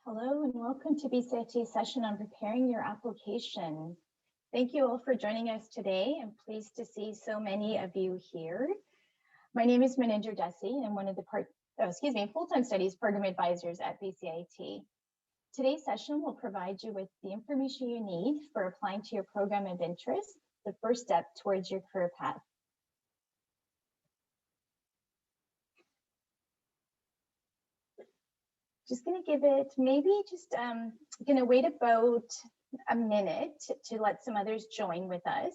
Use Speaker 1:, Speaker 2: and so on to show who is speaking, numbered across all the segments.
Speaker 1: Hello and welcome to BCIT session on preparing your application. Thank you all for joining us today. I'm pleased to see so many of you here. My name is Maninder Desi and I'm one of the full-time studies program advisors at BCIT. Today's session will provide you with the information you need for applying to your program of interest, the first step towards your career path. Just going to give it going to wait about a minute to let some others join with us,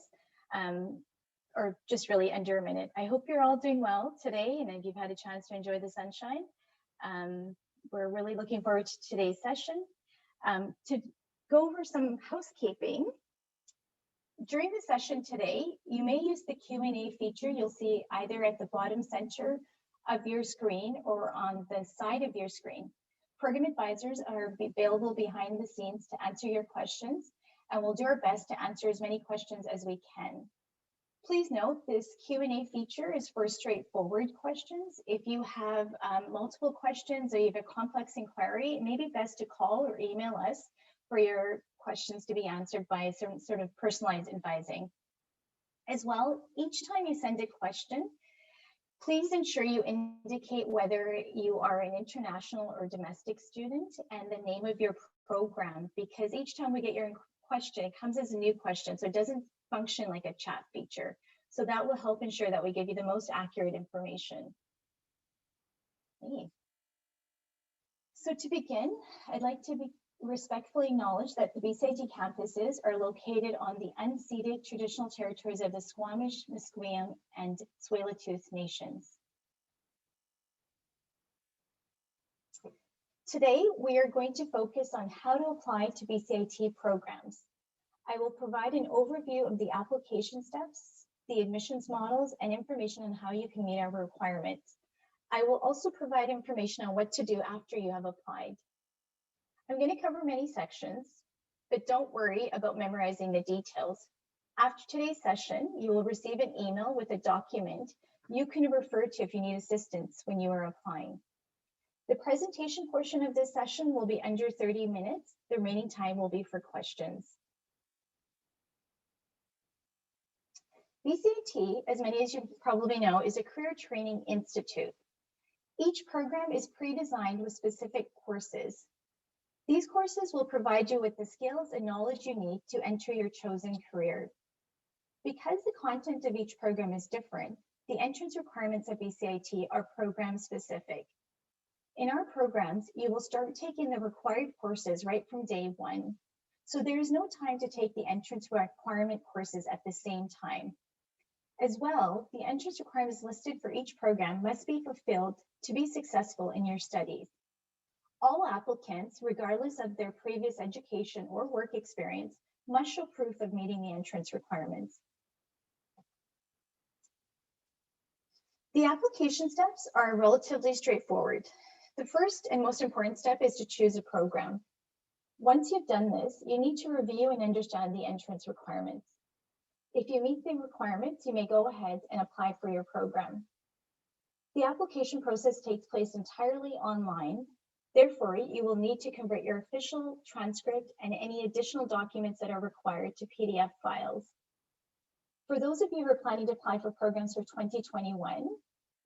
Speaker 1: or just really under a minute. I hope you're all doing well today and if you've had a chance to enjoy the sunshine. We're really looking forward to today's session. To go over some housekeeping, during the session today, you may use the Q&A feature you'll see either at the bottom center of your screen or on the side of your screen. Program advisors are available behind the scenes to answer your questions, and we'll do our best to answer as many questions as we can. Please note this Q&A feature is for straightforward questions. If you have multiple questions or you have a complex inquiry, it may be best to call or email us for your questions to be answered by a certain sort of personalized advising. As well, each time you send a question, please ensure you indicate whether you are an international or domestic student and the name of your program, because each time we get your question, it comes as a new question, so it doesn't function like a chat feature. So that will help ensure that we give you the most accurate information. Okay. So to begin, I'd like to respectfully acknowledge that the BCIT campuses are located on the unceded traditional territories of the Squamish, Musqueam, and Tsleil-Waututh nations. Today, we are going to focus on how to apply to BCIT programs. I will provide an overview of the application steps, the admissions models, and information on how you can meet our requirements. I will also provide information on what to do after you have applied. I'm going to cover many sections, but don't worry about memorizing the details. After today's session, you will receive an email with a document you can refer to if you need assistance when you are applying. The presentation portion of this session will be under 30 minutes. The remaining time will be for questions. BCIT, as many as you probably know, is a career training institute. Each program is pre-designed with specific courses. These courses will provide you with the skills and knowledge you need to enter your chosen career. Because the content of each program is different, the entrance requirements of BCIT are program specific. In our programs, you will start taking the required courses right from day one. So there is no time to take the entrance requirement courses at the same time. As well, the entrance requirements listed for each program must be fulfilled to be successful in your studies. All applicants, regardless of their previous education or work experience, must show proof of meeting the entrance requirements. The application steps are relatively straightforward. The first and most important step is to choose a program. Once you've done this, you need to review and understand the entrance requirements. If you meet the requirements, you may go ahead and apply for your program. The application process takes place entirely online. Therefore, you will need to convert your official transcript and any additional documents that are required to PDF files. For those of you who are planning to apply for programs for 2021,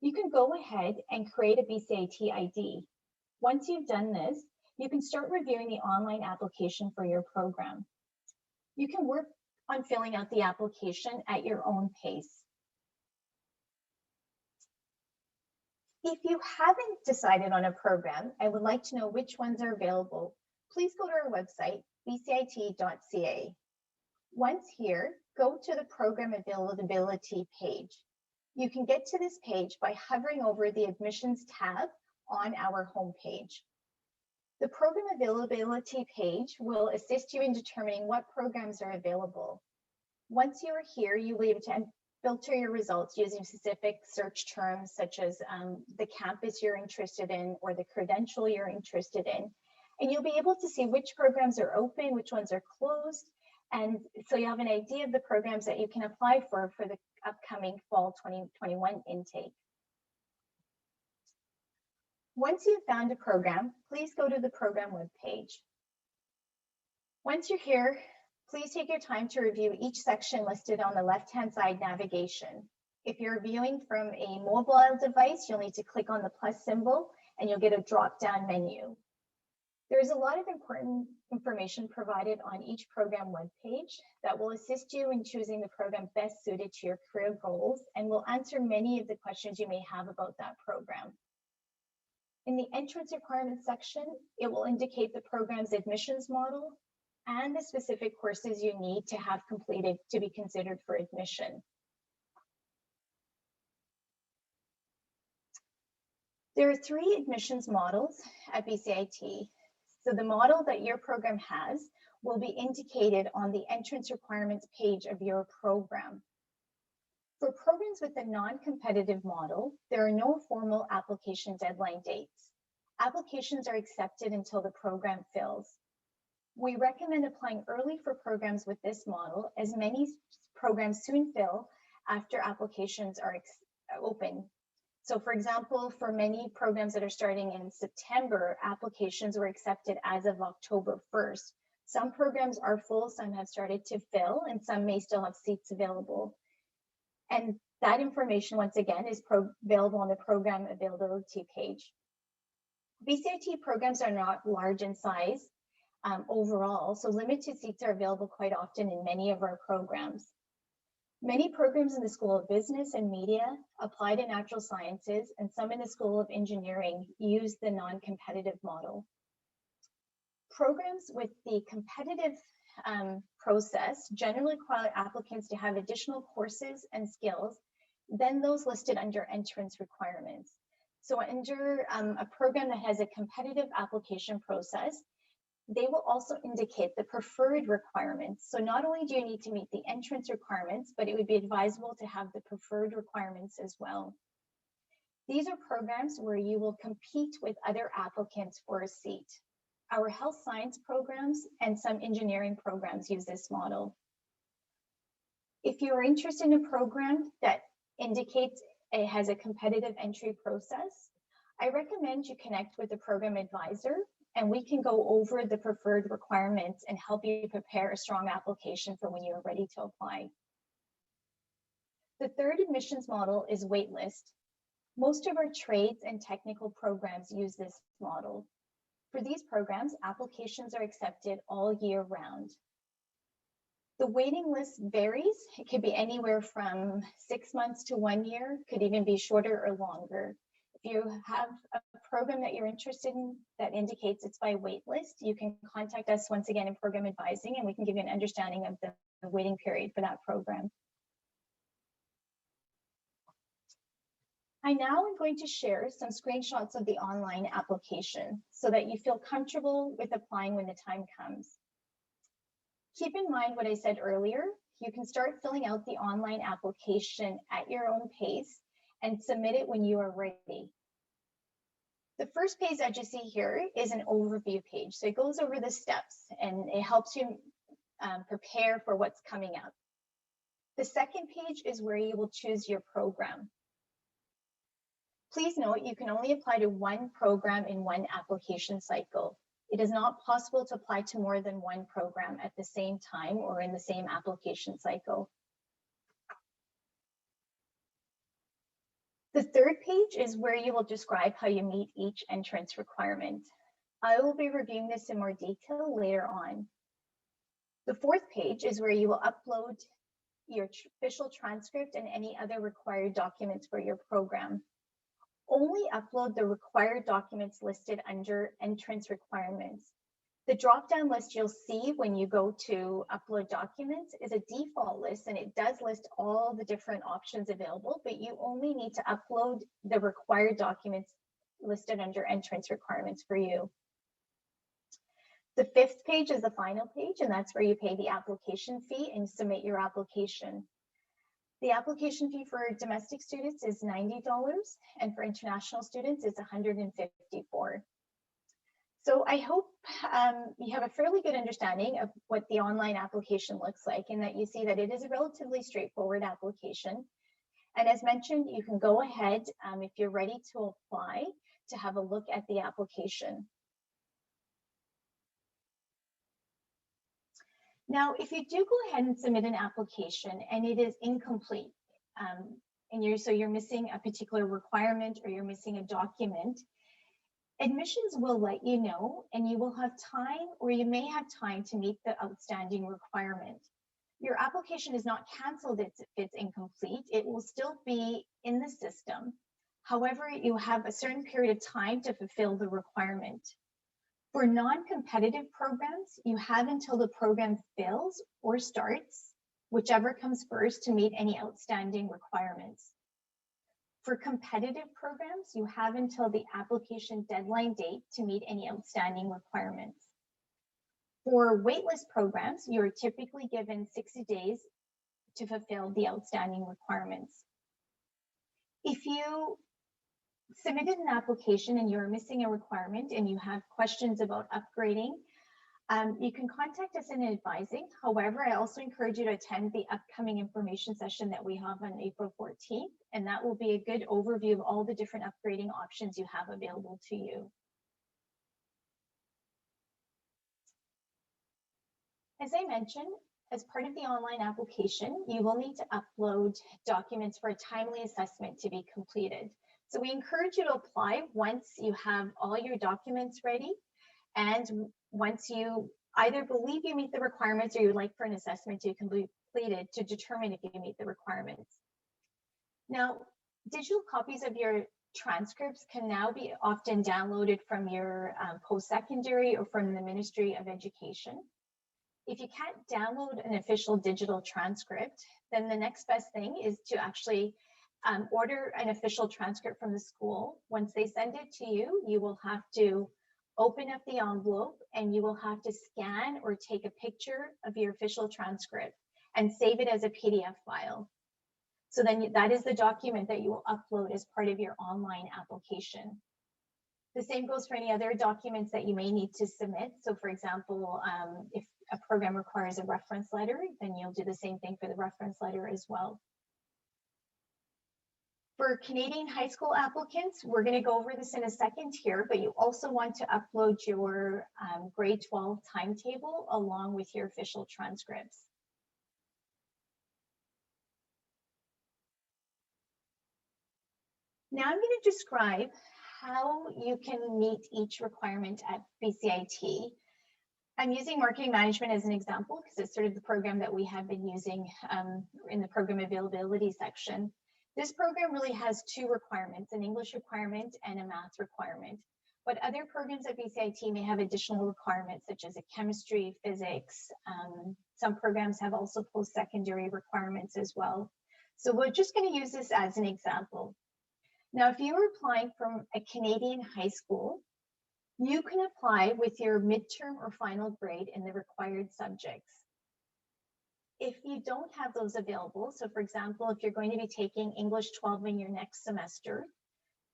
Speaker 1: you can go ahead and create a BCIT ID. Once you've done this, you can start reviewing the online application for your program. You can work on filling out the application at your own pace. If you haven't decided on a program and would like to know which ones are available, please go to our website, bcit.ca. Once here, go to the program availability page. You can get to this page by hovering over the admissions tab on our homepage. The program availability page will assist you in determining what programs are available. Once you are here, you will be able to filter your results using specific search terms such as the campus you're interested in or the credential you're interested in. And you'll be able to see which programs are open, which ones are closed. And so you have an idea of the programs that you can apply for the upcoming fall 2021 intake. Once you've found a program, please go to the program webpage. Once you're here, please take your time to review each section listed on the left-hand side navigation. If you're viewing from a mobile device, you'll need to click on the plus symbol and you'll get a drop-down menu. There's a lot of important information provided on each program webpage that will assist you in choosing the program best suited to your career goals and will answer many of the questions you may have about that program. In the entrance requirements section, it will indicate the program's admissions model and the specific courses you need to have completed to be considered for admission. There are 3 admissions models at BCIT. So the model that your program has will be indicated on the entrance requirements page of your program. For programs with the non-competitive model, there are no formal application deadline dates. Applications are accepted until the program fills. We recommend applying early for programs with this model, as many programs soon fill after applications are open. So for example, for many programs that are starting in September, applications were accepted as of October 1st. Some programs are full, some have started to fill, and some may still have seats available. And that information, once again, is available on the program availability page. BCIT programs are not large in size overall, so limited seats are available quite often in many of our programs. Many programs in the School of Business and Media, Applied and Natural Sciences, and some in the School of Engineering use the non-competitive model. Programs with the competitive process generally require applicants to have additional courses and skills than those listed under entrance requirements. So under a program that has a competitive application process, they will also indicate the preferred requirements. So not only do you need to meet the entrance requirements, but it would be advisable to have the preferred requirements as well. These are programs where you will compete with other applicants for a seat. Our health science programs and some engineering programs use this model. If you're interested in a program that indicates it has a competitive entry process, I recommend you connect with the program advisor and we can go over the preferred requirements and help you prepare a strong application for when you're ready to apply. The third admissions model is waitlist. Most of our trades and technical programs use this model. For these programs, applications are accepted all year round. The waiting list varies. It could be anywhere from 6 months to 1 year, could even be shorter or longer. If you have a program that you're interested in that indicates it's by waitlist, you can contact us once again in program advising and we can give you an understanding of the waiting period for that program. I now am going to share some screenshots of the online application so that you feel comfortable with applying when the time comes. Keep in mind what I said earlier. You can start filling out the online application at your own pace and submit it when you are ready. The first page that you see here is an overview page. So it goes over the steps and it helps you prepare for what's coming up. The second page is where you will choose your program. Please note you can only apply to one program in one application cycle. It is not possible to apply to more than one program at the same time or in the same application cycle. The third page is where you will describe how you meet each entrance requirement. I will be reviewing this in more detail later on. The fourth page is where you will upload your official transcript and any other required documents for your program. Only upload the required documents listed under entrance requirements. The drop-down list you'll see when you go to upload documents is a default list and it does list all the different options available, but you only need to upload the required documents listed under entrance requirements for you. The fifth page is the final page, and that's where you pay the application fee and submit your application. The application fee for domestic students is $90 and for international students it's $154. So I hope you have a fairly good understanding of what the online application looks like and that you see that it is a relatively straightforward application. And as mentioned, you can go ahead if you're ready to apply. to have a look at the application. Now, if you do go ahead and submit an application and it is incomplete, and you're missing a particular requirement or you're missing a document, admissions will let you know, and you will have time, or you may have time, to meet the outstanding requirement. Your application is not canceled if it's incomplete. It will still be in the system. However, you have a certain period of time to fulfill the requirement. For non-competitive programs, you have until the program fails or starts, whichever comes first, to meet any outstanding requirements. For competitive programs, you have until the application deadline date to meet any outstanding requirements. For waitlist programs, you are typically given 60 days to fulfill the outstanding requirements. If you submitted an application and you're missing a requirement and you have questions about upgrading, you can contact us in advising. However, I also encourage you to attend the upcoming information session that we have on April 14th, and that will be a good overview of all the different upgrading options you have available to you. As I mentioned, as part of the online application, you will need to upload documents for a timely assessment to be completed. So we encourage you to apply once you have all your documents ready, and once you either believe you meet the requirements or you would like for an assessment to be completed to determine if you meet the requirements. Now, digital copies of your transcripts can now be often downloaded from your post-secondary or from the Ministry of Education. If you can't download an official digital transcript, then the next best thing is to actually order an official transcript from the school. Once they send it to you, you will have to open up the envelope and you will have to scan or take a picture of your official transcript and save it as a PDF file. So then that is the document that you will upload as part of your online application. The same goes for any other documents that you may need to submit. So for example, if a program requires a reference letter, then you'll do the same thing for the reference letter as well. For Canadian high school applicants, we're going to go over this in a second here, but you also want to upload your grade 12 timetable along with your official transcripts. Now I'm going to describe how you can meet each requirement at BCIT. I'm using marketing management as an example because it's sort of the program that we have been using in the program availability section. This program really has two requirements, an English requirement and a math requirement. But other programs at BCIT may have additional requirements such as a chemistry, physics. Some programs have also post-secondary requirements as well. So we're just going to use this as an example. Now, if you are applying from a Canadian high school, you can apply with your midterm or final grade in the required subjects. If you don't have those available, so for example, if you're going to be taking English 12 in your next semester,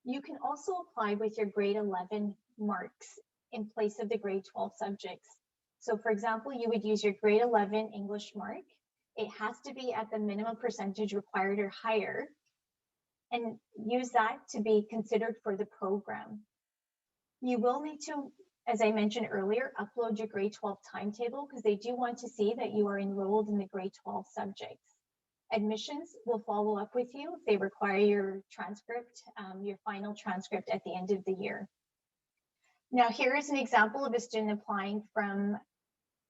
Speaker 1: you can also apply with your grade 11 marks in place of the grade 12 subjects. So for example, you would use your grade 11 English mark. It has to be at the minimum percentage required or higher, and use that to be considered for the program. You will need to, as I mentioned earlier, upload your grade 12 timetable because they do want to see that you are enrolled in the grade 12 subjects. Admissions will follow up with you if they require your transcript, your final transcript at the end of the year. Now, here is an example of a student applying from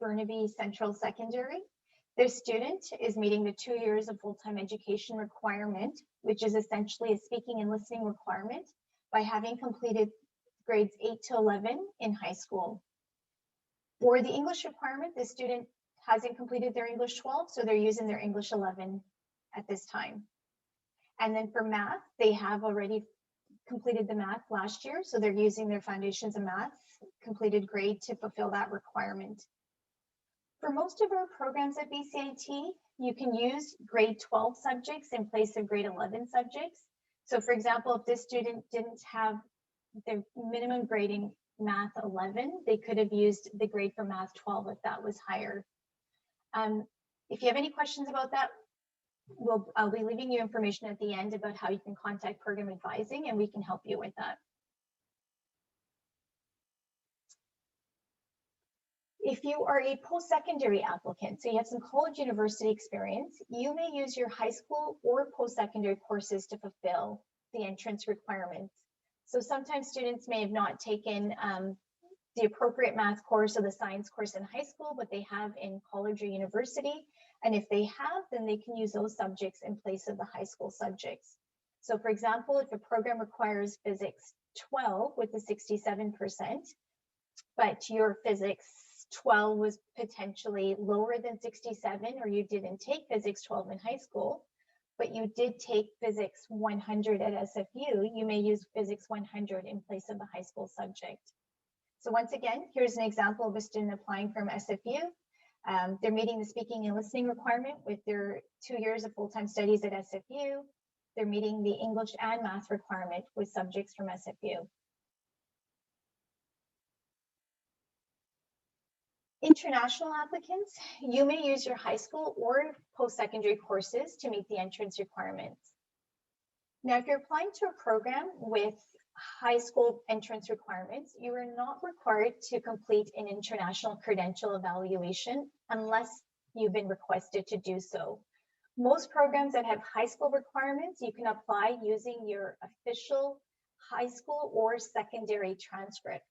Speaker 1: Burnaby Central Secondary. This student is meeting the 2 years of full-time education requirement, which is essentially a speaking and listening requirement, by having completed grades 8 to 11 in high school. For the English requirement, the student hasn't completed their English 12, so they're using their English 11 at this time. And then for math, they have already completed the math last year, so they're using their Foundations of Math completed grade to fulfill that requirement. For most of our programs at BCIT, you can use grade 12 subjects in place of grade 11 subjects. So for example, if this student didn't have their minimum grading math 11, they could have used the grade for math 12 if that was higher. If you have any questions about that, I'll be leaving you information at the end about how you can contact program advising, and we can help you with that. If you are a post-secondary applicant, so you have some college university experience, you may use your high school or post-secondary courses to fulfill the entrance requirements. So sometimes students may have not taken the appropriate math course or the science course in high school, but they have in college or university. And if they have, then they can use those subjects in place of the high school subjects. So for example, if a program requires physics 12 with the 67%, but your physics 12 was potentially lower than 67, or you didn't take physics 12 in high school, but you did take physics 100 at SFU, you may use physics 100 in place of the high school subject. So once again, here's an example of a student applying from SFU. They're meeting the speaking and listening requirement with their 2 years of full-time studies at SFU. They're meeting the English and math requirement with subjects from SFU. International applicants, you may use your high school or post-secondary courses to meet the entrance requirements. Now, if you're applying to a program with high school entrance requirements, you are not required to complete an international credential evaluation unless you've been requested to do so. Most programs that have high school requirements, you can apply using your official high school or secondary transcript.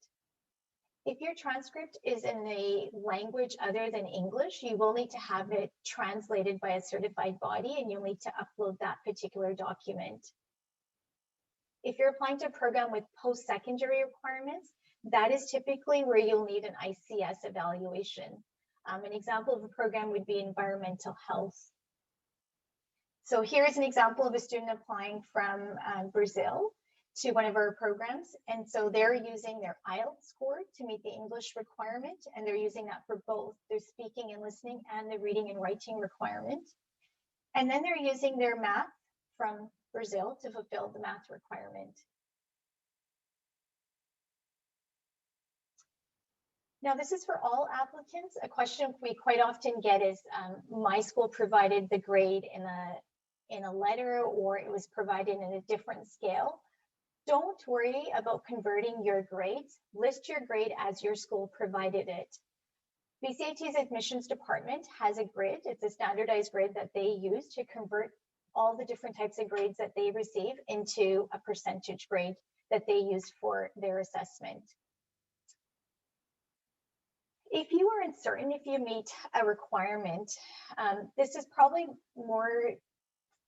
Speaker 1: If your transcript is in a language other than English, you will need to have it translated by a certified body, and you'll need to upload that particular document. If you're applying to a program with post-secondary requirements, that is typically where you'll need an ICS evaluation. An example of a program would be environmental health. So here's an example of a student applying from Brazil to one of our programs. And so they're using their IELTS score to meet the English requirement, and they're using that for both their speaking and listening and the reading and writing requirement. And then they're using their math from Brazil to fulfill the math requirement. Now, this is for all applicants. A question we quite often get is, my school provided the grade in a letter, or it was provided in a different scale. Don't worry about converting your grades. List your grade as your school provided it. BCIT's admissions department has a grid. It's a standardized grid that they use to convert all the different types of grades that they receive into a percentage grade that they use for their assessment. If you are uncertain if you meet a requirement, this is probably more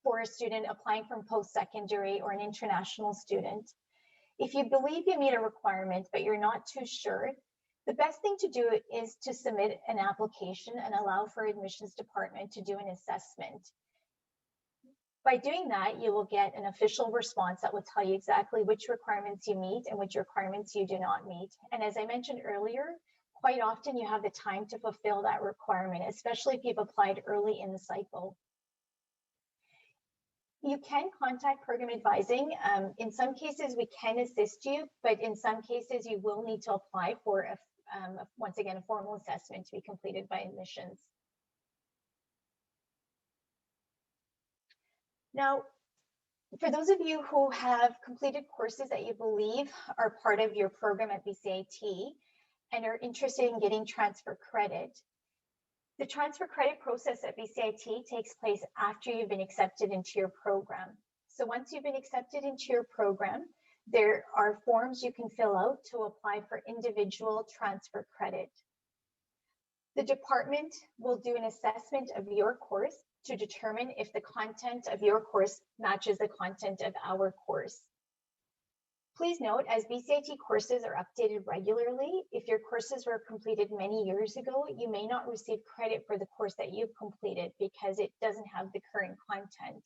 Speaker 1: for a student applying from post-secondary or an international student. If you believe you meet a requirement, but you're not too sure, the best thing to do is to submit an application and allow for admissions department to do an assessment. By doing that, you will get an official response that will tell you exactly which requirements you meet and which requirements you do not meet. And as I mentioned earlier, quite often you have the time to fulfill that requirement, especially if you've applied early in the cycle. You can contact program advising. In some cases, we can assist you, but in some cases, you will need to apply for, once again, a formal assessment to be completed by admissions. Now, for those of you who have completed courses that you believe are part of your program at BCIT and are interested in getting transfer credit, the transfer credit process at BCIT takes place after you've been accepted into your program. So once you've been accepted into your program, there are forms you can fill out to apply for individual transfer credit. The department will do an assessment of your course to determine if the content of your course matches the content of our course. Please note, as BCIT courses are updated regularly, if your courses were completed many years ago, you may not receive credit for the course that you've completed because it doesn't have the current content.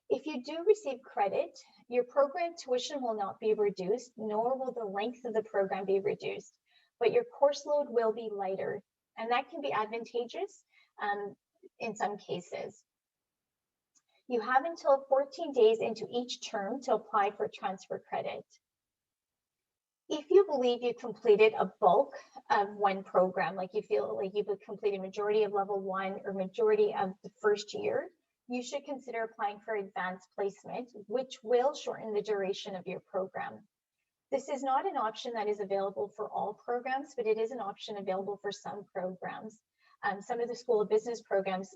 Speaker 1: If you do receive credit, your program tuition will not be reduced, nor will the length of the program be reduced, but your course load will be lighter, and that can be advantageous in some cases. You have until 14 days into each term to apply for transfer credit. If you believe you completed a bulk of one program, like you feel like you've completed majority of level 1 or majority of the first year, you should consider applying for advanced placement, which will shorten the duration of your program. This is not an option that is available for all programs, but it is an option available for some programs. Some of the School of Business programs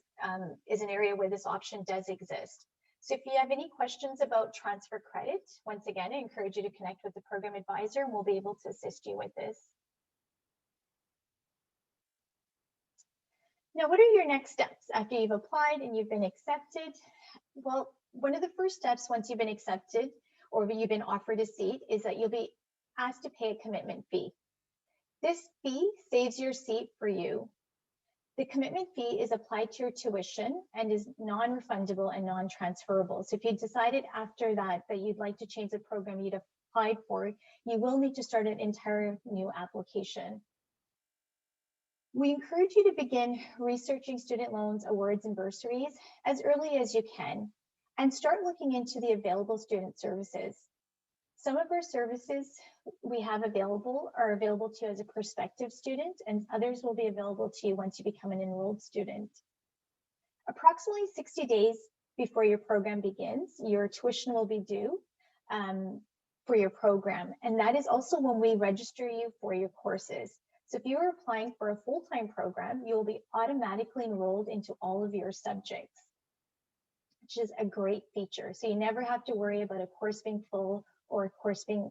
Speaker 1: is an area where this option does exist. So if you have any questions about transfer credit, once again, I encourage you to connect with the program advisor and we'll be able to assist you with this. Now, what are your next steps after you've applied and you've been accepted? Well, one of the first steps once you've been accepted or you've been offered a seat is that you'll be asked to pay a commitment fee. This fee saves your seat for you. The commitment fee is applied to your tuition and is non-refundable and non-transferable. So if you decided after that you'd like to change the program you'd applied for, you will need to start an entire new application. We encourage you to begin researching student loans, awards, and bursaries as early as you can and start looking into the available student services. Some of our services we have available are available to you as a prospective student, and others will be available to you once you become an enrolled student. Approximately 60 days before your program begins, your tuition will be due for your program, and that is also when we register you for your courses. So if you are applying for a full-time program, you will be automatically enrolled into all of your subjects, which is a great feature. So you never have to worry about a course being full or a course being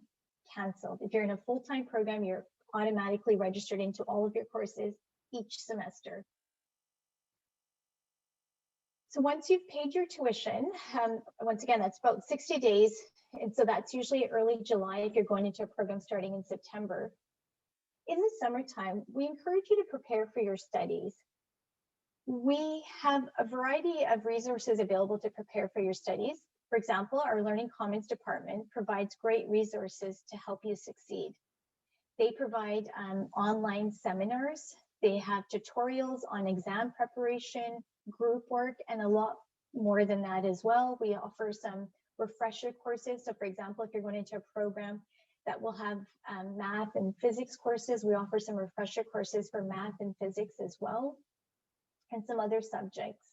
Speaker 1: canceled. If you're in a full-time program, you're automatically registered into all of your courses each semester. So once you've paid your tuition, once again, that's about 60 days. And so that's usually early July if you're going into a program starting in September. In the summertime, we encourage you to prepare for your studies. We have a variety of resources available to prepare for your studies. For example, our Learning Commons department provides great resources to help you succeed. They provide online seminars. They have tutorials on exam preparation, group work, and a lot more than that as well. We offer some refresher courses. So for example, if you're going into a program that will have math and physics courses, we offer some refresher courses for math and physics as well, and some other subjects.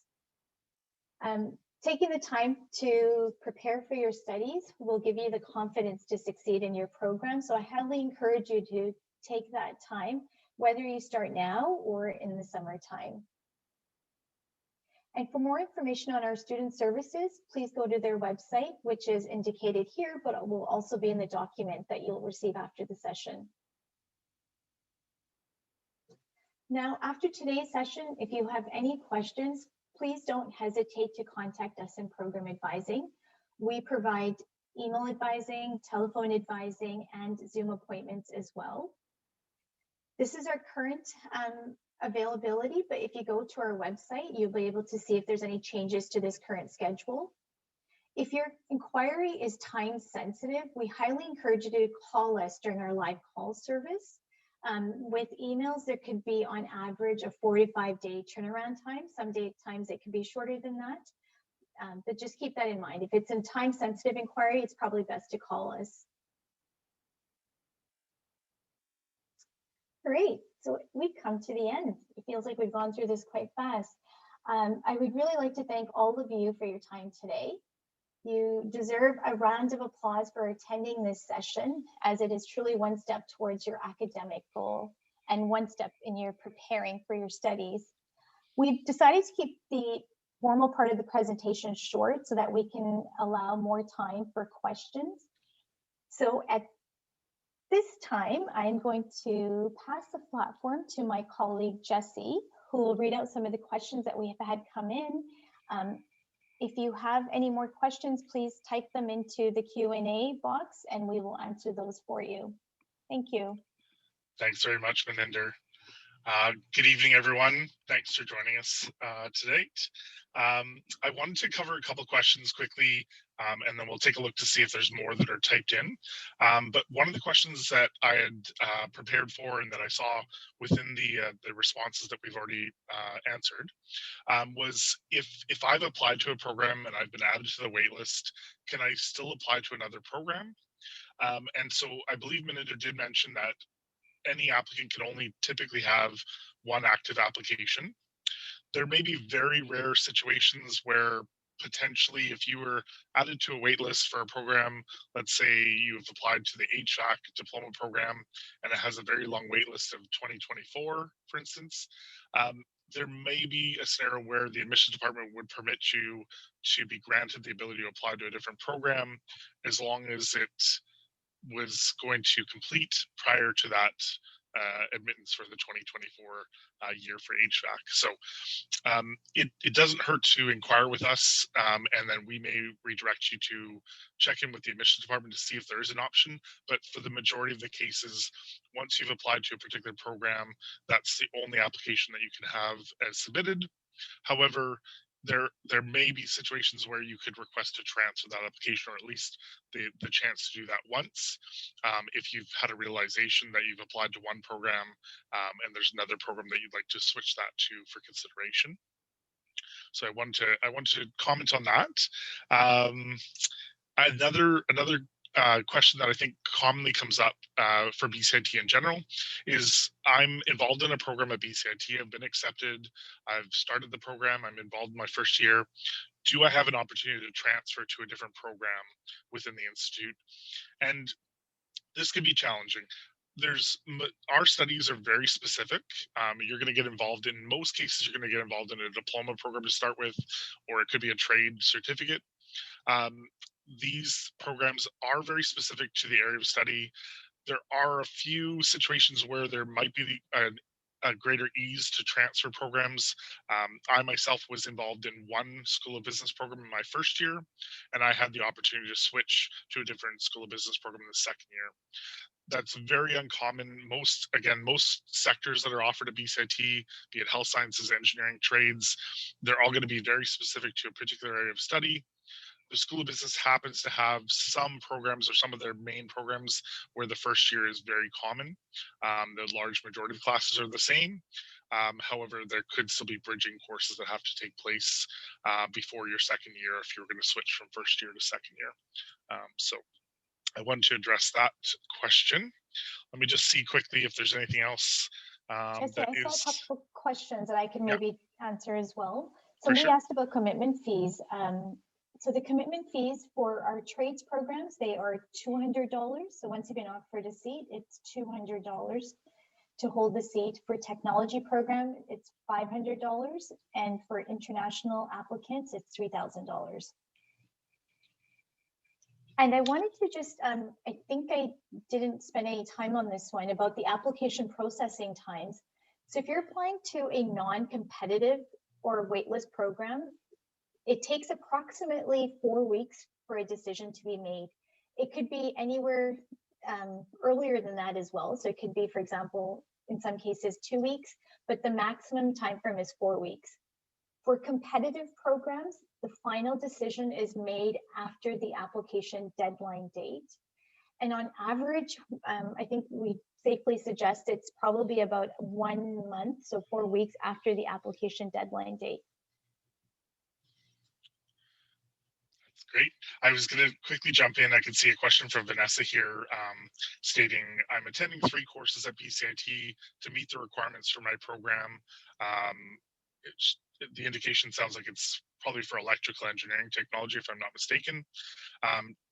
Speaker 1: Taking the time to prepare for your studies will give you the confidence to succeed in your program. So I highly encourage you to take that time, whether you start now or in the summertime. And for more information on our student services, please go to their website, which is indicated here, but it will also be in the document that you'll receive after the session. Now, after today's session, if you have any questions, please don't hesitate to contact us in program advising. We provide email advising, telephone advising, and Zoom appointments as well. This is our current availability, but if you go to our website, you'll be able to see if there's any changes to this current schedule. If your inquiry is time sensitive, we highly encourage you to call us during our live call service. With emails, there could be on average a 4 to 5 day turnaround time. Some times it can be shorter than that, but just keep that in mind. If it's a time sensitive inquiry, it's probably best to call us. Great, so we've come to the end. It feels like we've gone through this quite fast. I would really like to thank all of you for your time today. You deserve a round of applause for attending this session, as it is truly one step towards your academic goal and one step in your preparing for your studies. We've decided to keep the formal part of the presentation short so that we can allow more time for questions. So at this time, I'm going to pass the platform to my colleague, Jessie, who will read out some of the questions that we have had come in. If you have any more questions, please type them into the Q&A box and we will answer those for you. Thank you.
Speaker 2: Thanks very much, Maninder. Good evening, everyone. Thanks for joining us today. I wanted to cover a couple questions quickly, and then we'll take a look to see if there's more that are typed in. But one of the questions that I had prepared for and that I saw within the responses that we've already answered was if I've applied to a program and I've been added to the wait list, can I still apply to another program? And so I believe Maninder did mention that any applicant can only typically have one active application. There may be very rare situations where potentially, if you were added to a wait list for a program, let's say you've applied to the HVAC diploma program and it has a very long wait list of 2024, for instance, um, there may be a scenario where the admissions department would permit you to be granted the ability to apply to a different program as long as it was going to complete prior to that admittance for the 2024 year for HVAC. So it doesn't hurt to inquire with us, and then we may redirect you to check in with the admissions department to see if there is an option. But for the majority of the cases, once you've applied to a particular program, that's the only application that you can have as submitted. However, there may be situations where you could request to transfer that application, or at least the chance to do that once, if you've had a realization that you've applied to one program and there's another program that you'd like to switch that to for consideration. So I want to comment on that. Another question that I think commonly comes up for BCIT in general is, I'm involved in a program at BCIT. I've been accepted. I've started the program. I'm involved in my first year. Do I have an opportunity to transfer to a different program within the institute? And this can be challenging. Our studies are very specific. You're going to get involved in most cases. You're going to get involved in a diploma program to start with, or it could be a trade certificate. These programs are very specific to the area of study. There are a few situations where there might be a greater ease to transfer programs. I myself was involved in one School of Business program in my first year, and I had the opportunity to switch to a different School of Business program in the second year. That's very uncommon. Most sectors that are offered at BCIT, be it health sciences, engineering, trades, they're all going to be very specific to a particular area of study. The School of Business happens to have some programs, or some of their main programs, where the first year is very common. The large majority of classes are the same. However, there could still be bridging courses that have to take place before your second year if you're going to switch from first year to second year. So I wanted to address that question. Let me just see quickly if there's anything else.
Speaker 1: Jesse, I saw a couple of questions that I can maybe answer as well. Somebody asked about commitment fees. So the commitment fees for our trades programs, they are $200. So once you've been offered a seat, it's $200 to hold the seat. For technology program, it's $500. And for international applicants, it's $3,000. And I wanted to just, I think I didn't spend any time on this one about the application processing times. So if you're applying to a non-competitive or waitlist program, it takes approximately 4 weeks for a decision to be made. It could be anywhere earlier than that as well. So it could be, for example, in some cases 2 weeks, but the maximum time frame is 4 weeks. For competitive programs, the final decision is made after the application deadline date. And on average, I think we safely suggest it's probably about 1 month, so 4 weeks after the application deadline date.
Speaker 2: Great. I was going to quickly jump in. I can see a question from Vanessa here stating, I'm attending 3 courses at BCIT to meet the requirements for my program. The indication sounds like it's probably for electrical engineering technology, if I'm not mistaken.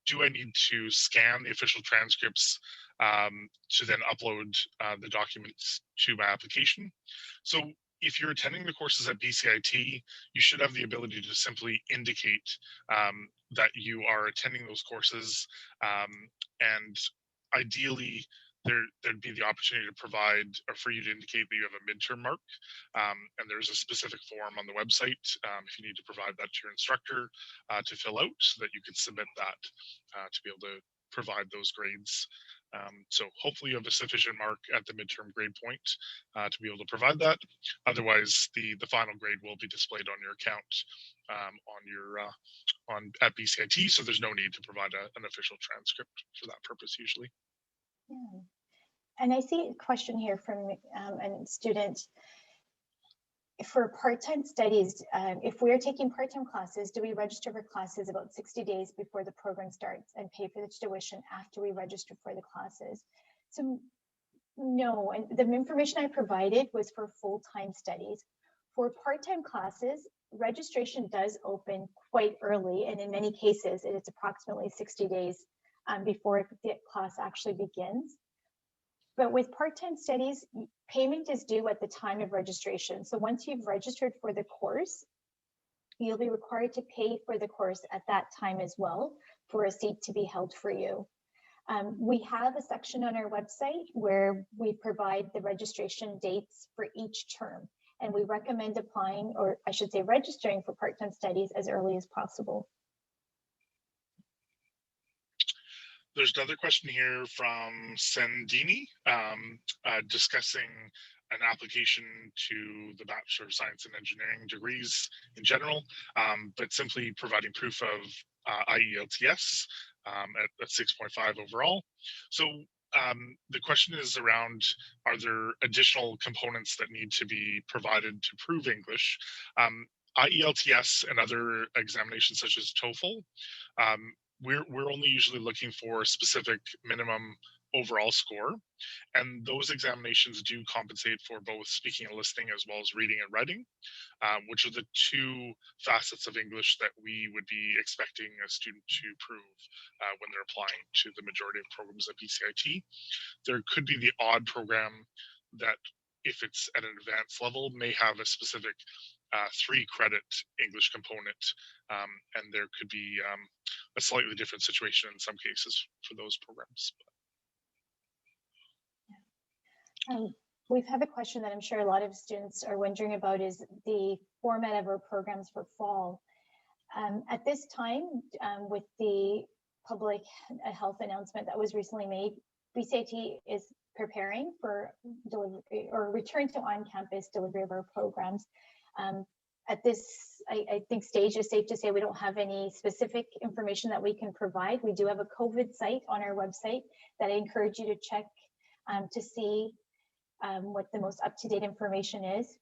Speaker 2: Do I need to scan the official transcripts to then upload the documents to my application? So if you're attending the courses at BCIT, you should have the ability to simply indicate that you are attending those courses, and ideally there'd be the opportunity to provide, or for you to indicate that you have a midterm mark, and there's a specific form on the website if you need to provide that to your instructor to fill out, so that you can submit that to be able to provide those grades. So hopefully you have a sufficient mark at the midterm grade point to be able to provide that. Otherwise, the final grade will be displayed on your account at BCIT, so there's no need to provide an official transcript for that purpose usually.
Speaker 1: Yeah. And I see a question here from a student. For part-time studies, if we're taking part-time classes, do we register for classes about 60 days before the program starts and pay for the tuition after we register for the classes? So no, and the information I provided was for full-time studies. For part-time classes, registration does open quite early, and in many cases, it's approximately 60 days before the class actually begins. But with part-time studies, payment is due at the time of registration. So once you've registered for the course, you'll be required to pay for the course at that time as well for a seat to be held for you. We have a section on our website where we provide the registration dates for each term, and we recommend applying, or I should say registering for part-time studies as early as possible.
Speaker 2: There's another question here from Sendini discussing an application to the Bachelor of Science and Engineering degrees in general, but simply providing proof of IELTS at 6.5 overall. So the question is around, are there additional components that need to be provided to prove English? IELTS and other examinations such as TOEFL, we're only usually looking for a specific minimum overall score, and those examinations do compensate for both speaking and listening as well as reading and writing, which are the two facets of English that we would be expecting a student to prove when they're applying to the majority of programs at BCIT. There could be the odd program that, if it's at an advanced level, may have a specific 3-credit English component, and there could be a slightly different situation in some cases for those programs.
Speaker 1: We've had a question that I'm sure a lot of students are wondering about, is the format of our programs for fall. At this time, with the public health announcement that was recently made, BCIT is preparing for delivery or return to on-campus delivery of our programs. At this, I think, stage, is safe to say we don't have any specific information that we can provide. We do have a COVID site on our website that I encourage you to check to see what the most up-to-date information is.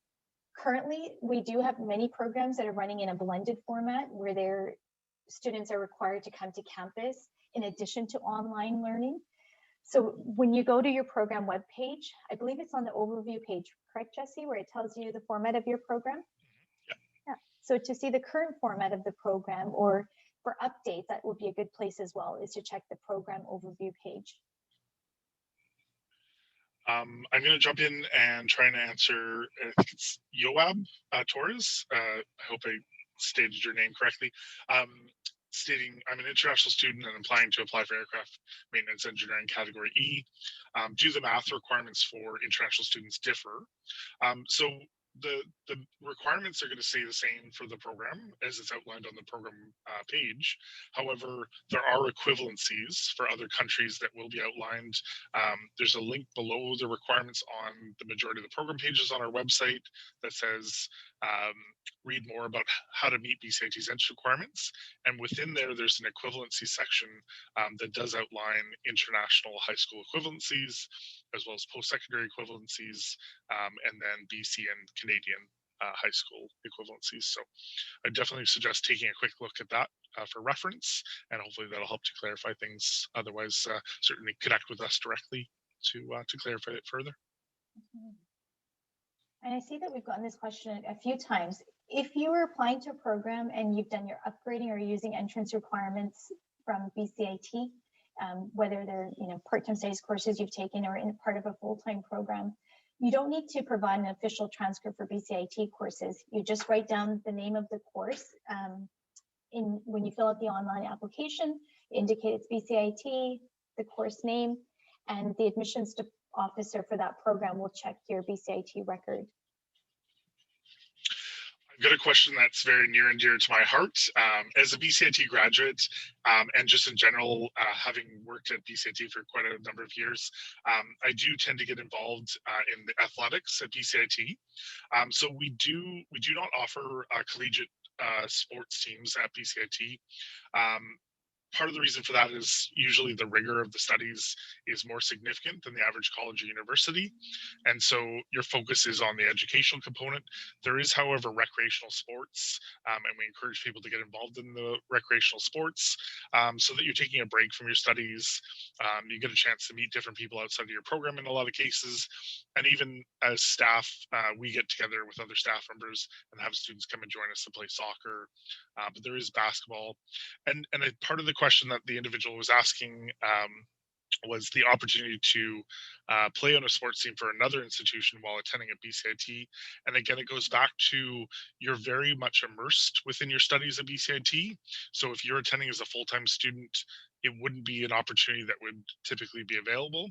Speaker 1: Currently, we do have many programs that are running in a blended format where their students are required to come to campus in addition to online learning. So when you go to your program webpage, I believe it's on the overview page, correct, Jesse, where it tells you the format of your program? Yeah. So to see the current format of the program, or for updates, that would be a good place as well, is to check the program overview page.
Speaker 2: I'm going to jump in and try and answer, I think it's Yoab Torres. I hope I stated your name correctly. Stating, I'm an international student and I'm planning to apply for aircraft maintenance engineering category E. Do the math requirements for international students differ? So the requirements are going to stay the same for the program as it's outlined on the program page. However, there are equivalencies for other countries that will be outlined. There's a link below the requirements on the majority of the program pages on our website that says read more about how to meet BCIT's entrance requirements. And within there, there's an equivalency section that does outline international high school equivalencies, as well as post-secondary equivalencies, and then BC and Canadian high school equivalencies. So I definitely suggest taking a quick look at that for reference, and hopefully that'll help to clarify things. Otherwise, certainly connect with us directly to clarify it further.
Speaker 1: And I see that we've gotten this question a few times. If you are applying to a program and you've done your upgrading or using entrance requirements from BCIT, whether they're part-time studies courses you've taken or in part of a full-time program, you don't need to provide an official transcript for BCIT courses. You just write down the name of the course. When you fill out the online application, indicate it's BCIT, the course name, and the admissions officer for that program will check your BCIT record.
Speaker 2: I've got a question that's very near and dear to my heart. As a BCIT graduate, and just in general, having worked at BCIT for quite a number of years, I do tend to get involved in the athletics at BCIT. So we do not offer collegiate sports teams at BCIT. part of the reason for that is usually the rigor of the studies is more significant than the average college or university. And so your focus is on the educational component. There is, however, recreational sports, and we encourage people to get involved in the recreational sports so that you're taking a break from your studies. You get a chance to meet different people outside of your program in a lot of cases. And even as staff, we get together with other staff members and have students come and join us to play soccer. But there is basketball. And a part of the question that the individual was asking was the opportunity to play on a sports team for another institution while attending a BCIT. And again, it goes back to you're very much immersed within your studies at BCIT. So if you're attending as a full-time student, it wouldn't be an opportunity that would typically be available.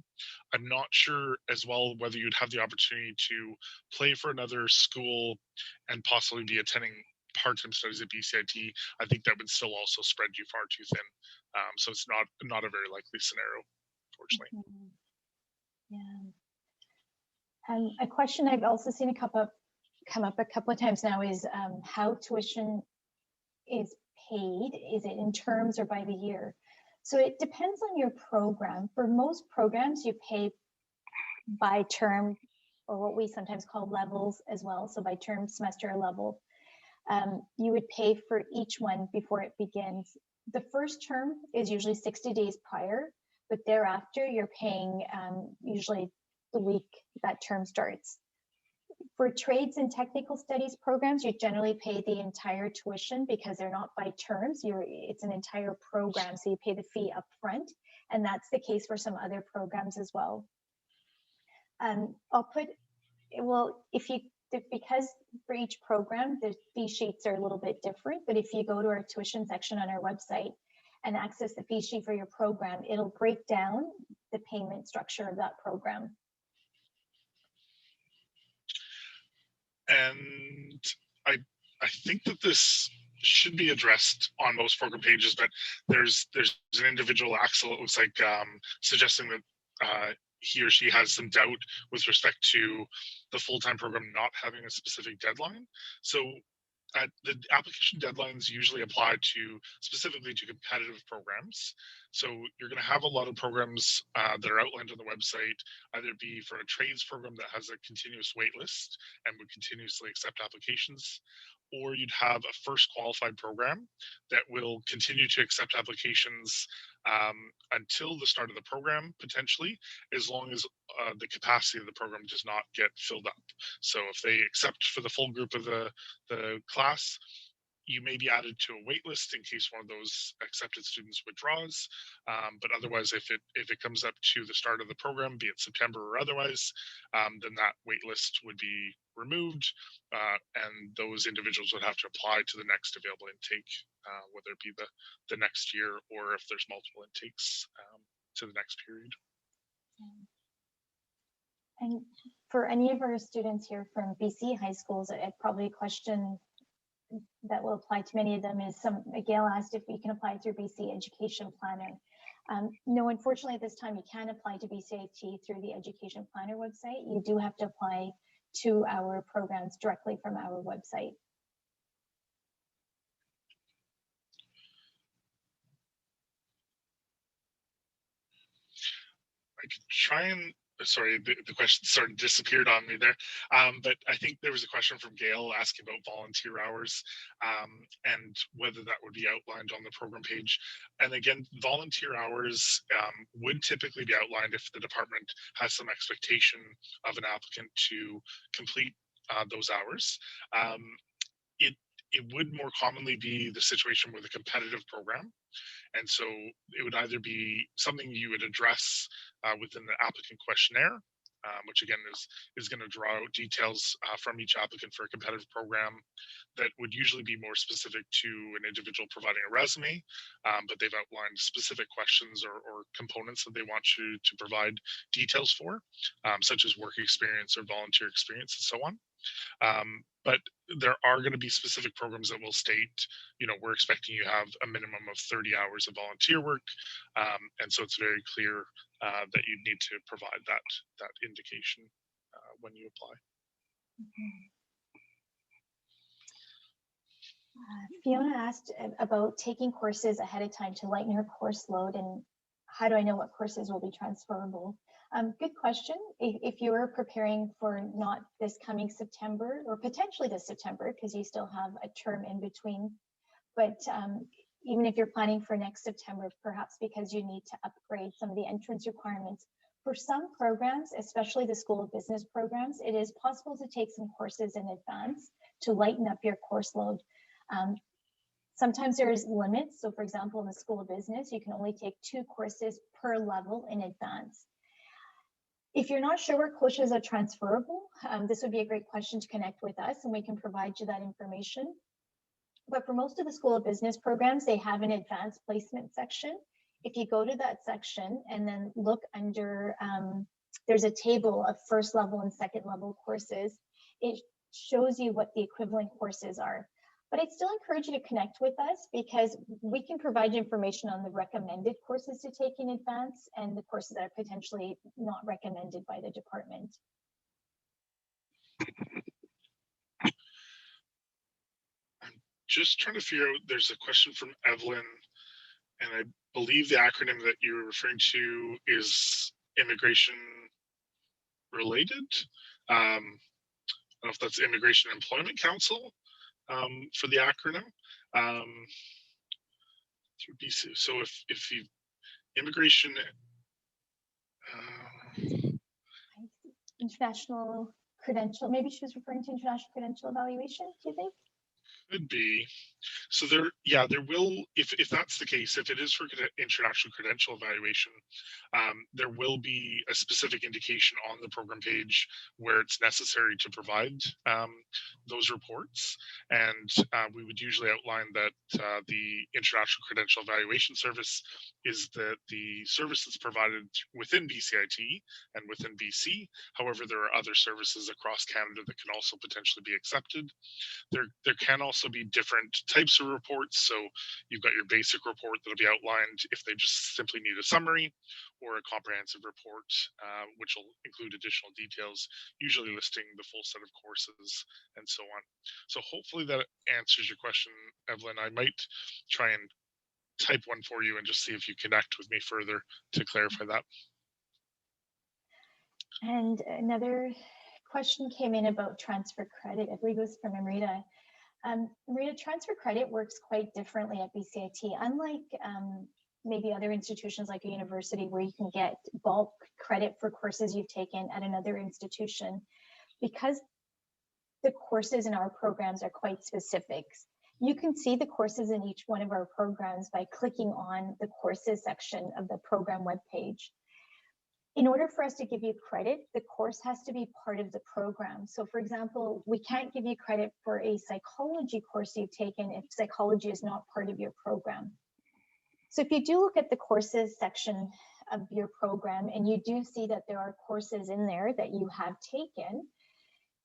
Speaker 2: I'm not sure as well whether you'd have the opportunity to play for another school and possibly be attending part-time studies at BCIT. I think that would still also spread you far too thin. So it's not a very likely scenario, unfortunately.
Speaker 1: Mhm. Yeah. And a question I've also seen come up a couple of times now is how tuition is paid. Is it in terms or by the year? So it depends on your program. For most programs, you pay by term, or what we sometimes call levels as well. So by term, semester, or level. You would pay for each one before it begins. The first term is usually 60 days prior, but thereafter you're paying usually the week that term starts. For trades and technical studies programs, you generally pay the entire tuition because they're not by terms. It's an entire program, so you pay the fee up front, and that's the case for some other programs as well. Because for each program, the fee sheets are a little bit different, but if you go to our tuition section on our website and access the fee sheet for your program, it'll break down the payment structure of that program.
Speaker 2: And I think that this should be addressed on most program pages, but there's an individual, Axel, it looks like, suggesting that he or she has some doubt with respect to the full-time program not having a specific deadline. So the application deadlines usually apply specifically to competitive programs. So you're going to have a lot of programs that are outlined on the website, either be for a trades program that has a continuous wait list and would continuously accept applications, or you'd have a first qualified program that will continue to accept applications until the start of the program, potentially, as long as the capacity of the program does not get filled up. So if they accept for the full group of the class, you may be added to a wait list in case one of those accepted students withdraws. But otherwise, if it comes up to the start of the program, be it September or otherwise, then that wait list would be removed, and those individuals would have to apply to the next available intake, whether it be the next year or if there's multiple intakes to the next period.
Speaker 1: And for any of our students here from BC high schools, probably a question that will apply to many of them is Gail asked if we can apply through BC Education Planner. No, unfortunately at this time you can apply to BCIT through the Education Planner website. You do have to apply to our programs directly from our website.
Speaker 2: I could try and, sorry, the question sort of disappeared on me there. But I think there was a question from Gail asking about volunteer hours and whether that would be outlined on the program page. And again, volunteer hours would typically be outlined if the department has some expectation of an applicant to complete those hours. It would more commonly be the situation with a competitive program. And so it would either be something you would address within the applicant questionnaire, which again is going to draw out details from each applicant for a competitive program that would usually be more specific to an individual providing a resume, but they've outlined specific questions or components that they want you to provide details for, such as work experience or volunteer experience and so on. But there are going to be specific programs that will state, we're expecting you have a minimum of 30 hours of volunteer work. And so it's very clear that you need to provide that indication when you apply.
Speaker 1: Fiona asked about taking courses ahead of time to lighten her course load, and how do I know what courses will be transferable? Good question. If you were preparing for not this coming September, or potentially this September, because you still have a term in between, but even if you're planning for next September, perhaps because you need to upgrade some of the entrance requirements, for some programs, especially the School of Business programs, it is possible to take some courses in advance to lighten up your course load. Sometimes there's limits. So for example, in the School of Business, you can only take 2 courses per level in advance. If you're not sure what courses are transferable, this would be a great question to connect with us, and we can provide you that information. But for most of the School of Business programs, they have an advanced placement section. If you go to that section and then look under, there's a table of first level and second level courses. It shows you what the equivalent courses are. But I'd still encourage you to connect with us, because we can provide you information on the recommended courses to take in advance and the courses that are potentially not recommended by the department.
Speaker 2: Just trying to figure out, there's a question from Evelyn, and I believe the acronym that you're referring to is immigration related. I don't know if that's Immigration Employment Council for the acronym. Through BC. So if you immigration
Speaker 1: international credential, maybe she was referring to international credential evaluation, do you think?
Speaker 2: Could be. So there will, if that's the case, if it is for international credential evaluation, there will be a specific indication on the program page where it's necessary to provide those reports. And we would usually outline that the International Credential Evaluation Service is the service that's provided within BCIT and within BC. However, there are other services across Canada that can also potentially be accepted. There can also be different types of reports. So you've got your basic report that'll be outlined if they just simply need a summary, or a comprehensive report, which will include additional details, usually listing the full set of courses and so on. So hopefully that answers your question, Evelyn. I might try and type one for you and just see if you connect with me further to clarify that.
Speaker 1: And another question came in about transfer credit. I believe it was from Amrita. Amrita, transfer credit works quite differently at BCIT. Unlike maybe other institutions like a university where you can get bulk credit for courses you've taken at another institution, because the courses in our programs are quite specific. You can see the courses in each one of our programs by clicking on the courses section of the program webpage. In order for us to give you credit, the course has to be part of the program. So for example, we can't give you credit for a psychology course you've taken if psychology is not part of your program. So if you do look at the courses section of your program and you do see that there are courses in there that you have taken,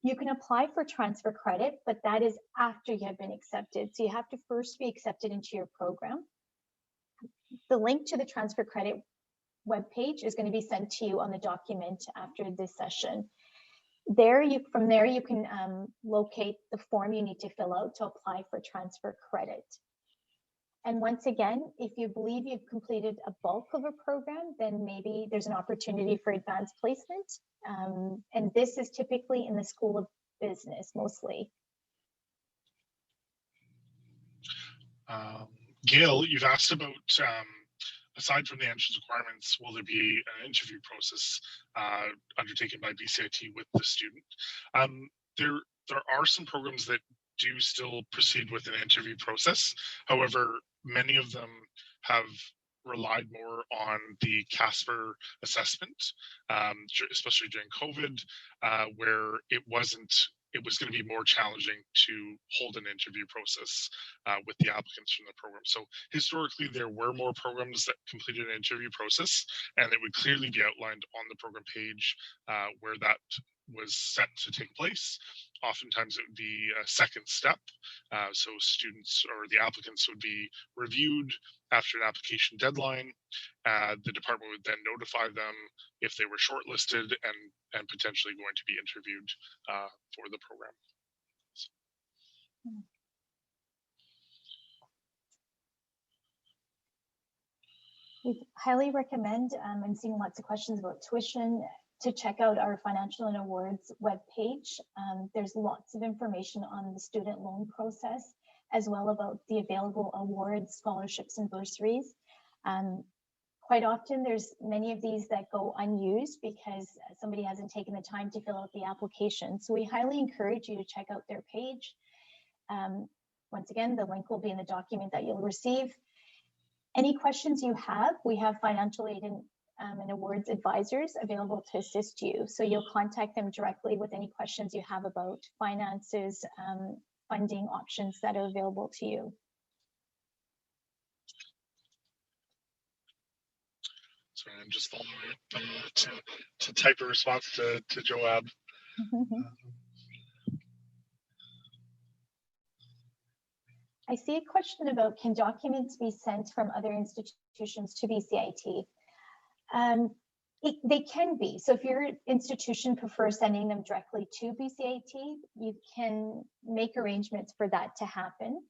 Speaker 1: you can apply for transfer credit, but that is after you have been accepted. So you have to first be accepted into your program. The link to the transfer credit webpage is going to be sent to you on the document after this session. From there you can locate the form you need to fill out to apply for transfer credit. And once again, if you believe you've completed a bulk of a program, then maybe there's an opportunity for advanced placement. And this is typically in the School of Business mostly.
Speaker 2: Gail, you've asked about, aside from the entrance requirements, will there be an interview process undertaken by BCIT with the student? There are some programs that do still proceed with an interview process. However, many of them have relied more on the Casper assessment, especially during COVID, where it was going to be more challenging to hold an interview process with the applicants from the program. So historically, there were more programs that completed an interview process, and it would clearly be outlined on the program page where that was set to take place. Oftentimes it would be a second step. So students or the applicants would be reviewed after an application deadline. The department would then notify them if they were shortlisted and potentially going to be interviewed for the program.
Speaker 1: We highly recommend, I'm seeing lots of questions about tuition, to check out our financial and awards webpage. There's lots of information on the student loan process, as well about the available awards, scholarships, and bursaries. Quite often there's many of these that go unused because somebody hasn't taken the time to fill out the application. So we highly encourage you to check out their page. Once again, the link will be in the document that you'll receive. Any questions you have, we have financial aid and awards advisors available to assist you. So you'll contact them directly with any questions you have about finances, funding options that are available to you.
Speaker 2: Sorry, I'm just following to type a response to Joab.
Speaker 1: I see a question about, can documents be sent from other institutions to BCIT? They can be. So if your institution prefers sending them directly to BCIT, you can make arrangements for that to happen.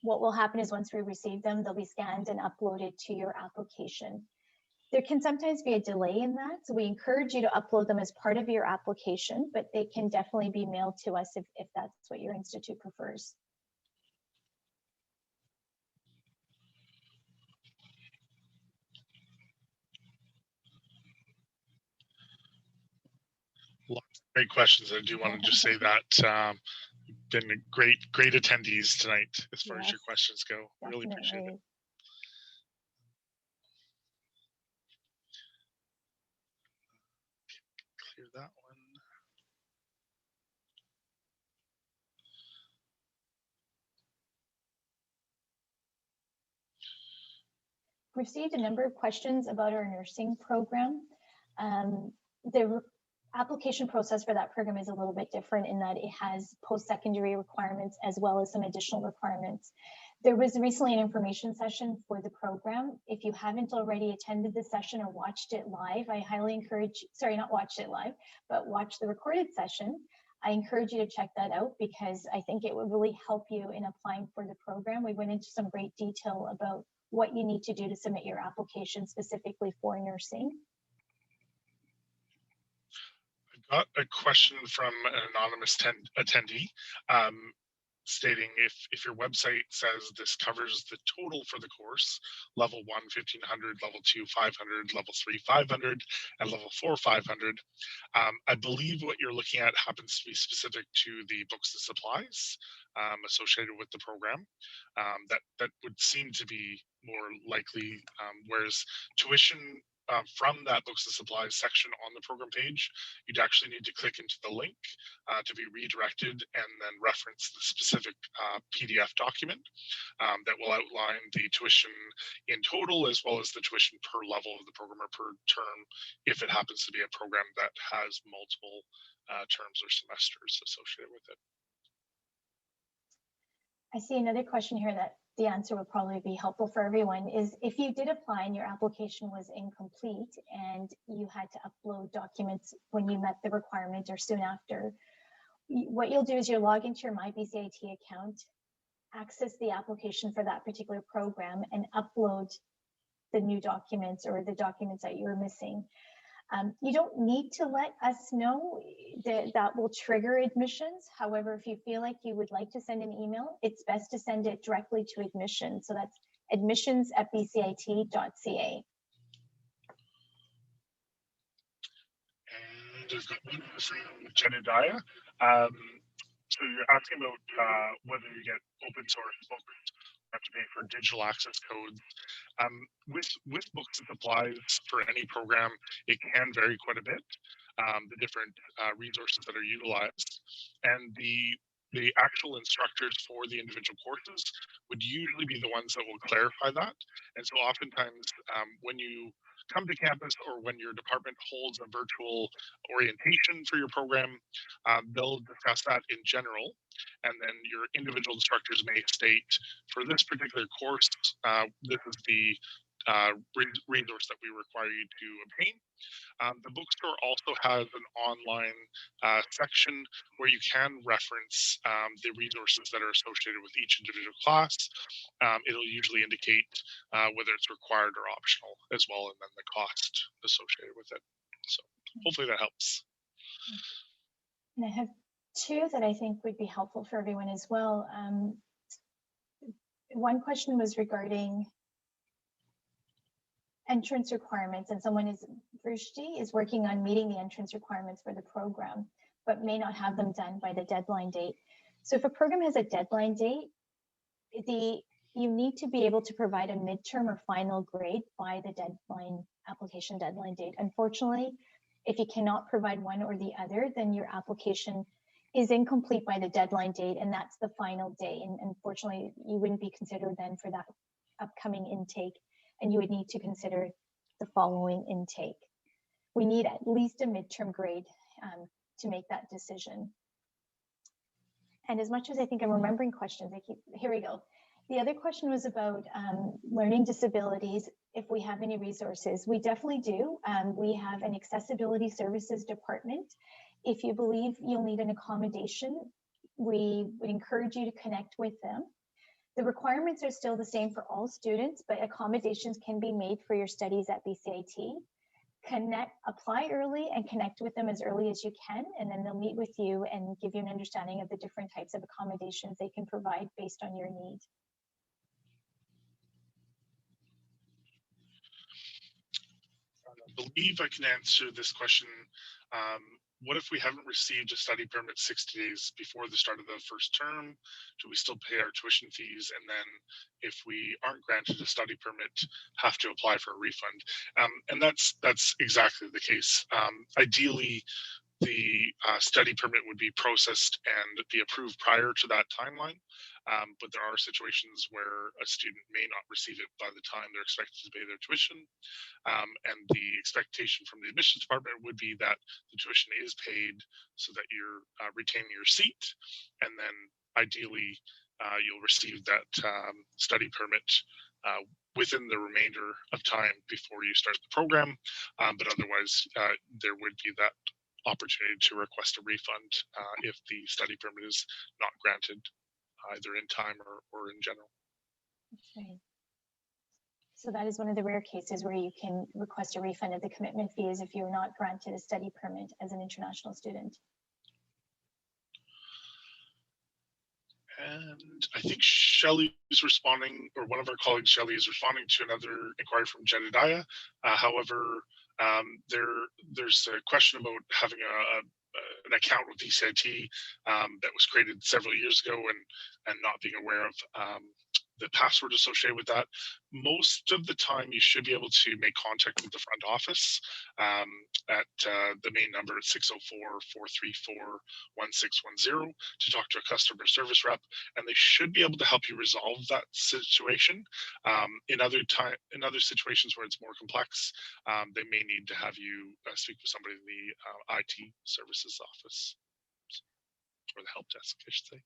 Speaker 1: What will happen is once we receive them, they'll be scanned and uploaded to your application. There can sometimes be a delay in that, so we encourage you to upload them as part of your application, but they can definitely be mailed to us if that's what your institute prefers.
Speaker 2: Great questions. I do want to just say that been great attendees tonight as far as your questions go. Really appreciate it. Clear that one.
Speaker 1: Received a number of questions about our nursing program. The application process for that program is a little bit different in that it has post-secondary requirements as well as some additional requirements. There was recently an information session for the program. If you haven't already attended the session or watched it live, I highly encourage, sorry, not watched it live, but watch the recorded session. I encourage you to check that out because I think it would really help you in applying for the program. We went into some great detail about what you need to do to submit your application specifically for nursing.
Speaker 2: I got a question from an anonymous attendee stating if your website says this covers the total for the course, level 1, 1500, level 2, 500, level 3, 500, and level 4, 500. I believe what you're looking at happens to be specific to the books and supplies associated with the program. That would seem to be more likely, whereas tuition from that books and supplies section on the program page, you'd actually need to click into the link to be redirected and then reference the specific PDF document that will outline the tuition in total as well as the tuition per level of the program or per term if it happens to be a program that has multiple terms or semesters associated with it.
Speaker 1: I see another question here that the answer would probably be helpful for everyone is if you did apply and your application was incomplete and you had to upload documents when you met the requirement or soon after, what you'll do is you'll log into your MyBCIT account, access the application for that particular program and upload the new documents or the documents that you were missing. You don't need to let us know that will trigger admissions. However, if you feel like you would like to send an email, it's best to send it directly to admissions. So that's admissions@bcit.ca.
Speaker 2: And there's one from Jedediah. So you're asking about whether you get open source books, have to pay for digital access codes. With books and supplies for any program, it can vary quite a bit, the different resources that are utilized. And the actual instructors for the individual courses would usually be the ones that will clarify that. And so oftentimes when you come to campus or when your department holds a virtual orientation for your program, they'll discuss that in general. And then your individual instructors may state, for this particular course, this is the resource that we require you to obtain. The bookstore also has an online section where you can reference the resources that are associated with each individual class. It'll usually indicate whether it's required or optional as well, and then the cost associated with it. So hopefully that helps.
Speaker 1: And I have two that I think would be helpful for everyone as well. One question was regarding entrance requirements, and someone is Vrishti is working on meeting the entrance requirements for the program, but may not have them done by the deadline date. So if a program has a deadline date, you need to be able to provide a midterm or final grade by the application deadline date. Unfortunately, if you cannot provide one or the other, then your application is incomplete by the deadline date, and that's the final day. And unfortunately, you wouldn't be considered then for that upcoming intake, and you would need to consider the following intake. We need at least a midterm grade to make that decision. And as much as I think I'm remembering questions, here we go. The other question was about learning disabilities, if we have any resources. We definitely do. We have an accessibility services department. If you believe you'll need an accommodation, we would encourage you to connect with them. The requirements are still the same for all students, but accommodations can be made for your studies at BCIT. Apply early and connect with them as early as you can, and then they'll meet with you and give you an understanding of the different types of accommodations they can provide based on your need.
Speaker 2: I believe I can answer this question. What if we haven't received a study permit 60 days before the start of the first term? Do we still pay our tuition fees? And then if we aren't granted a study permit, have to apply for a refund? And that's exactly the case. Ideally, the study permit would be processed and be approved prior to that timeline. But there are situations where a student may not receive it by the time they're expected to pay their tuition. And the expectation from the admissions department would be that the tuition is paid so that you're retaining your seat. And then ideally, you'll receive that study permit within the remainder of time before you start the program. But otherwise, there would be that opportunity to request a refund if the study permit is not granted either in time or in general.
Speaker 1: That's right. So that is one of the rare cases where you can request a refund of the commitment fees if you're not granted a study permit as an international student.
Speaker 2: And I think Shelley is responding, or one of our colleagues, Shelley, is responding to another inquiry from Jedediah. However, there's a question about having an account with BCIT that was created several years ago and not being aware of the password associated with that. Most of the time, you should be able to make contact with the front office at the main number at 604-434-1610 to talk to a customer service rep, and they should be able to help you resolve that situation. In other situations where it's more complex, they may need to have you speak with somebody in the IT services office, or the help desk, I should say.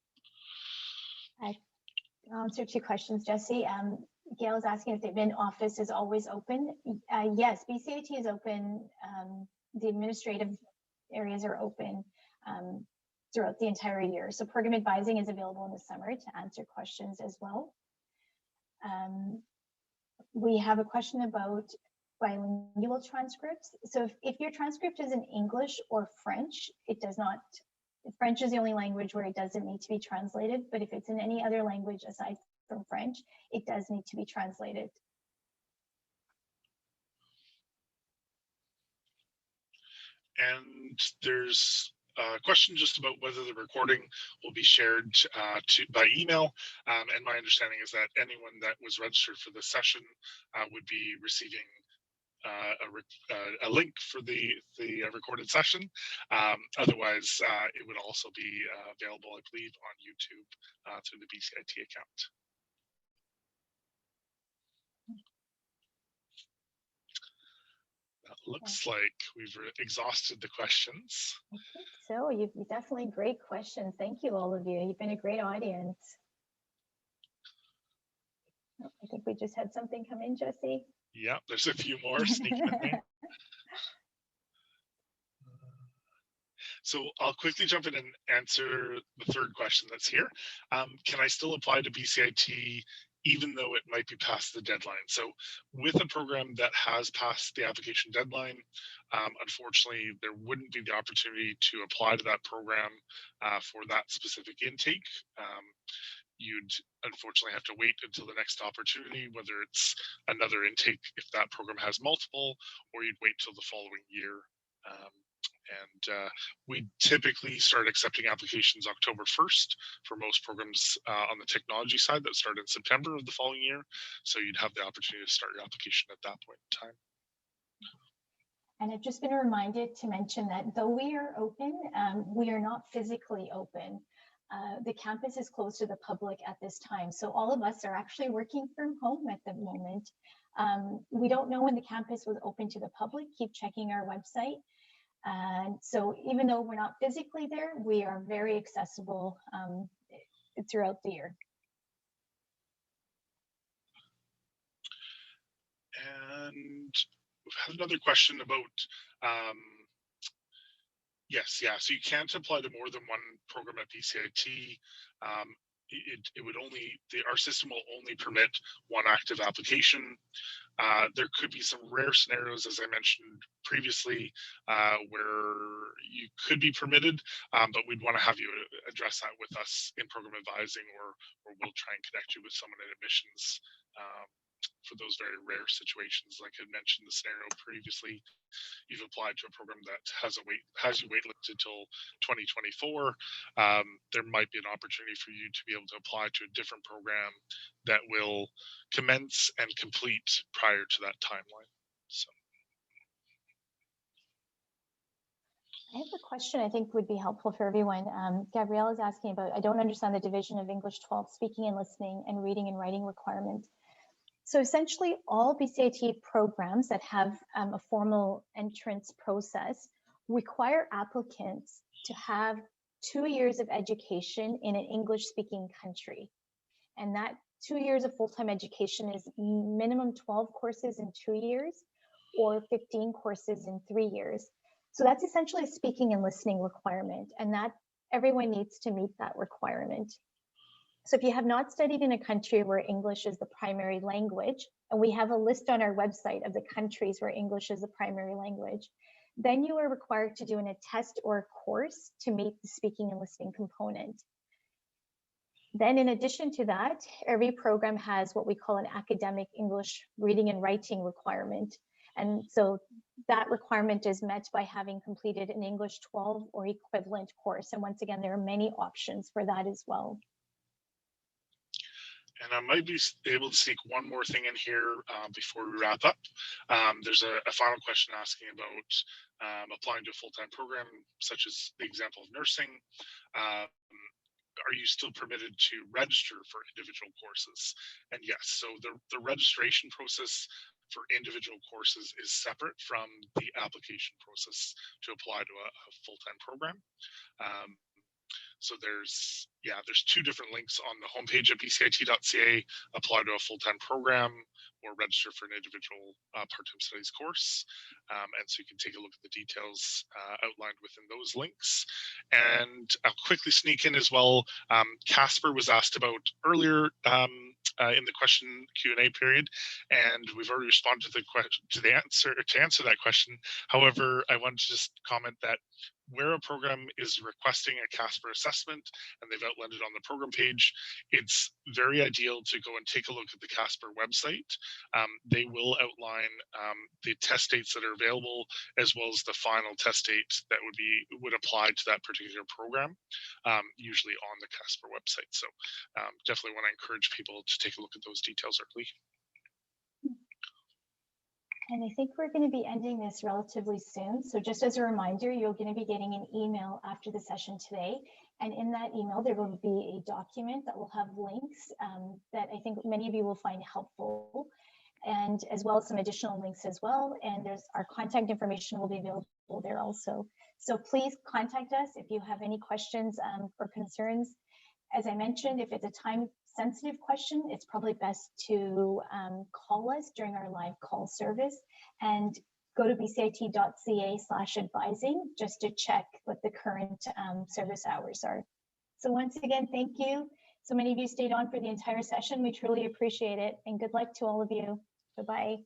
Speaker 1: I'll answer two questions, Jesse. Gail is asking if the admin office is always open. Yes, BCIT is open. The administrative areas are open throughout the entire year. So program advising is available in the summer to answer questions as well. We have a question about bilingual transcripts. So if your transcript is in English or French, it does not. French is the only language where it doesn't need to be translated, but if it's in any other language aside from French, it does need to be translated.
Speaker 2: And there's a question just about whether the recording will be shared by email. And my understanding is that anyone that was registered for the session would be receiving a link for the recorded session. Otherwise, it would also be available, I believe, on YouTube through the BCIT account. That looks like we've exhausted the questions.
Speaker 1: I think so. You've definitely great questions. Thank you, all of you. You've been a great audience. I think we just had something come in, Jesse.
Speaker 2: Yeah, there's a few more sneaking in there. So I'll quickly jump in and answer the third question that's here. Can I still apply to BCIT even though it might be past the deadline? So with a program that has passed the application deadline, unfortunately, there wouldn't be the opportunity to apply to that program for that specific intake. You'd unfortunately have to wait until the next opportunity, whether it's another intake if that program has multiple, or you'd wait till the following year. We typically start accepting applications October 1st for most programs on the technology side that start in September of the following year. So you'd have the opportunity to start your application at that point in time.
Speaker 1: And I've just been reminded to mention that though we are open, we are not physically open. The campus is closed to the public at this time. So all of us are actually working from home at the moment. We don't know when the campus was open to the public. Keep checking our website. So even though we're not physically there, we are very accessible throughout the year.
Speaker 2: And we've had another question about, yes, yeah, so you can't apply to more than one program at BCIT. It would only, our system will only permit one active application. There could be some rare scenarios, as I mentioned previously, where you could be permitted, but we'd want to have you address that with us in program advising, or we'll try and connect you with someone in admissions for those very rare situations. Like I mentioned the scenario previously, you've applied to a program that has you waitlisted till 2024. There might be an opportunity for you to be able to apply to a different program that will commence and complete prior to that timeline. So
Speaker 1: I have a question I think would be helpful for everyone. Gabrielle is asking about, I don't understand the division of English 12 speaking and listening and reading and writing requirement. So essentially all BCIT programs that have a formal entrance process require applicants to have 2 years of education in an English speaking country. And that 2 years of full-time education is minimum 12 courses in 2 years or 15 courses in 3 years. So that's essentially a speaking and listening requirement, and that everyone needs to meet that requirement. So if you have not studied in a country where English is the primary language, and we have a list on our website of the countries where English is the primary language, then you are required to do a test or a course to meet the speaking and listening component. Then in addition to that, every program has what we call an academic English reading and writing requirement. And so that requirement is met by having completed an English 12 or equivalent course. And once again, there are many options for that as well.
Speaker 2: And I might be able to sneak one more thing in here before we wrap up. There's a final question asking about applying to a full-time program, such as the example of nursing. Are you still permitted to register for individual courses? And yes, so the registration process for individual courses is separate from the application process to apply to a full-time program. So there's 2 different links on the homepage at bcit.ca, apply to a full-time program or register for an individual part-time studies course. And so you can take a look at the details outlined within those links. And I'll quickly sneak in as well, Casper was asked about earlier in the question Q&A period, and we've already responded to answer that question. However, I wanted to just comment that where a program is requesting a Casper assessment and they've outlined it on the program page, it's very ideal to go and take a look at the Casper website. They will outline the test dates that are available, as well as the final test date that would apply to that particular program, usually on the Casper website. So definitely want to encourage people to take a look at those details early.
Speaker 1: And I think we're going to be ending this relatively soon. So just as a reminder, you're going to be getting an email after the session today. And in that email, there will be a document that will have links that I think many of you will find helpful, and as well as some additional links as well. And our contact information will be available there also. So please contact us if you have any questions or concerns. As I mentioned, if it's a time-sensitive question, it's probably best to call us during our live call service, and go to bcit.ca/advising just to check what the current service hours are. So once again, thank you. So many of you stayed on for the entire session. We truly appreciate it, and good luck to all of you. Bye-bye.